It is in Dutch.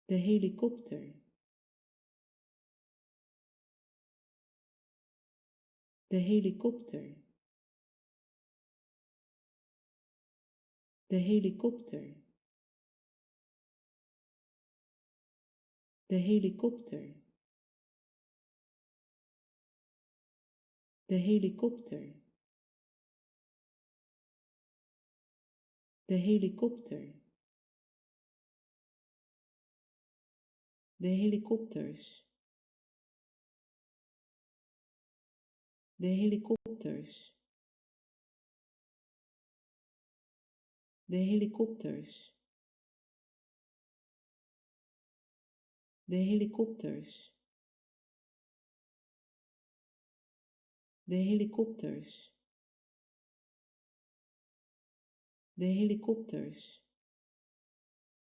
de helikopter, de helikopter, de helikopter, de helikopter, de helikopter, de helikopter, de helikopters, de helikopters, de helikopters, de helikopters, de helikopters, de helikopters,